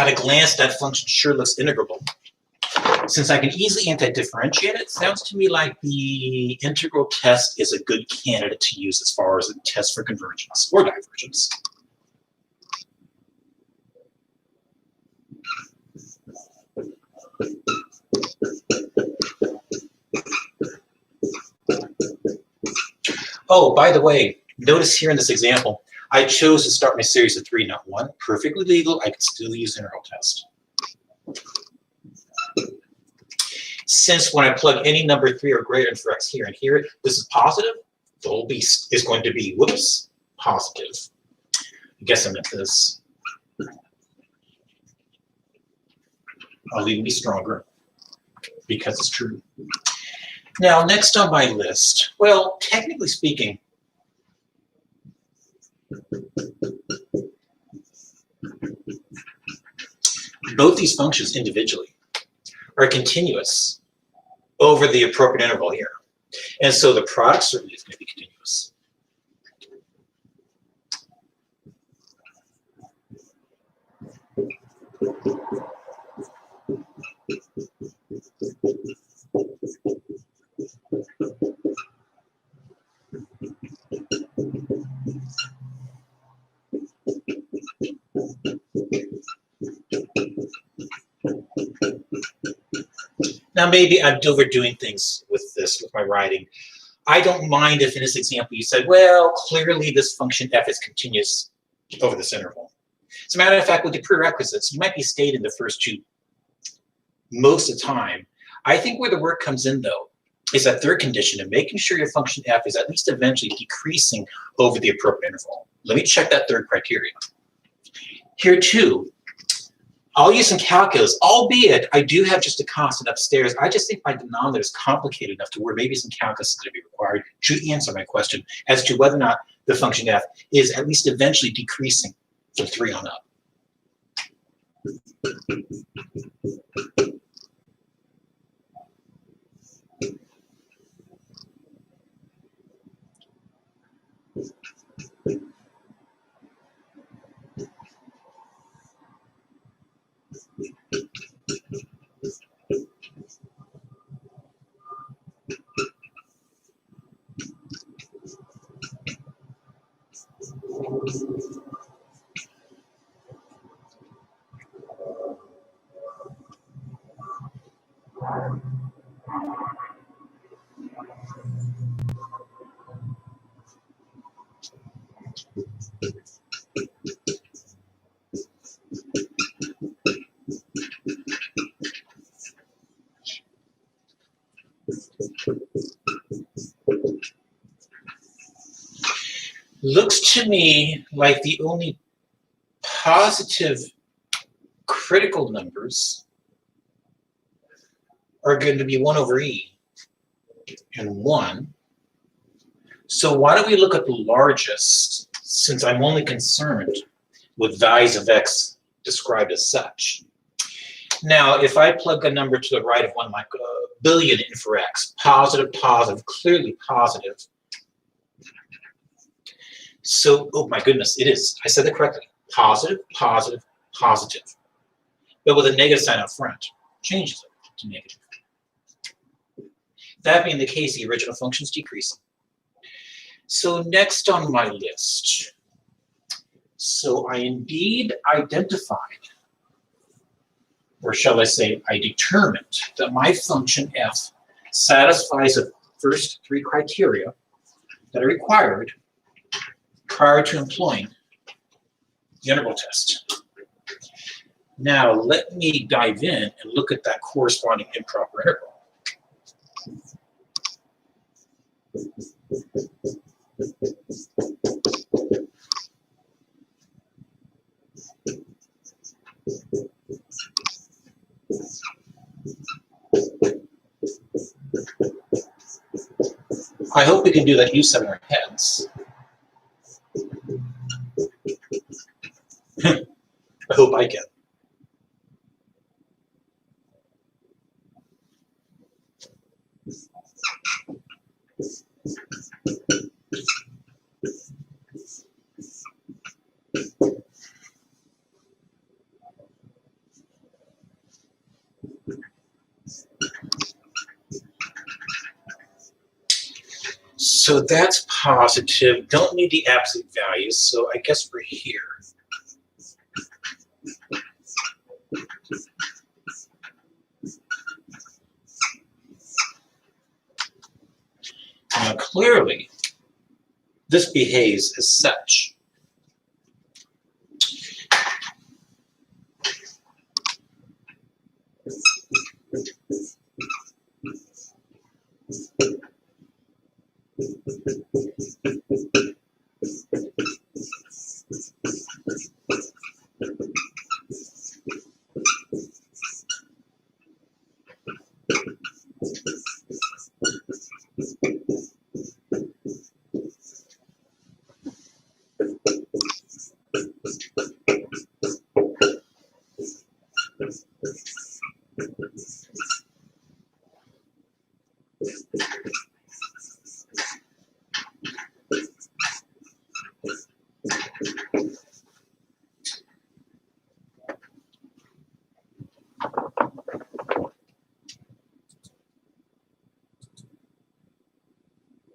At a glance, that function sure looks integrable. Since I can easily anti-differentiate it, sounds to me like the integral test is a good candidate to use as far as a test for convergence or divergence. Oh, by the way, notice here in this example, I chose to start my series of 3, not 1. Perfectly legal. I can still use integral test. Since when I plug any number 3 or greater in for x here and here, this is positive, the whole beast is going to be, whoops, positive. I guess I meant this. I'll even be stronger because it's true. Now, next on my list, well, technically speaking, both these functions individually are continuous over the appropriate interval here. And so the product certainly is going to be continuous. Now, maybe I'm overdoing things with this, with my writing. I don't mind if in this example you said, well, clearly this function f is continuous over this interval. As a matter of fact, with the prerequisites, you might be stating the first two most of the time. I think where the work comes in, though, is that third condition of making sure your function f is at least eventually decreasing over the appropriate interval. Let me check that third criteria. Here, too, I'll use some calculus, albeit I do have just a constant upstairs. I just think my denominator is complicated enough to where maybe some calculus is going to be required to answer my question as to whether or not the function f is at least eventually decreasing from 3 on up. Looks to me like the only positive critical numbers are going to be 1 over e and 1. So why don't we look at the largest, since I'm only concerned with values of x described as such. Now, if I plug a number to the right of 1 like a billion in for x, positive, positive, clearly positive. So, oh my goodness, it is. I said that correctly. Positive, positive, positive. But with a negative sign up front, changes it to negative. That being the case, the original function is decreasing. So next on my list, so I indeed identified, or shall I say, I determined that my function f satisfies the first 3 criteria that are required prior to employing the integral test. Now, let me dive in and look at that corresponding improper integral. I hope we can do that use in our heads. I hope I can. So that's positive. Don't need the absolute values, so I guess we're here. Now, clearly, this behaves as such.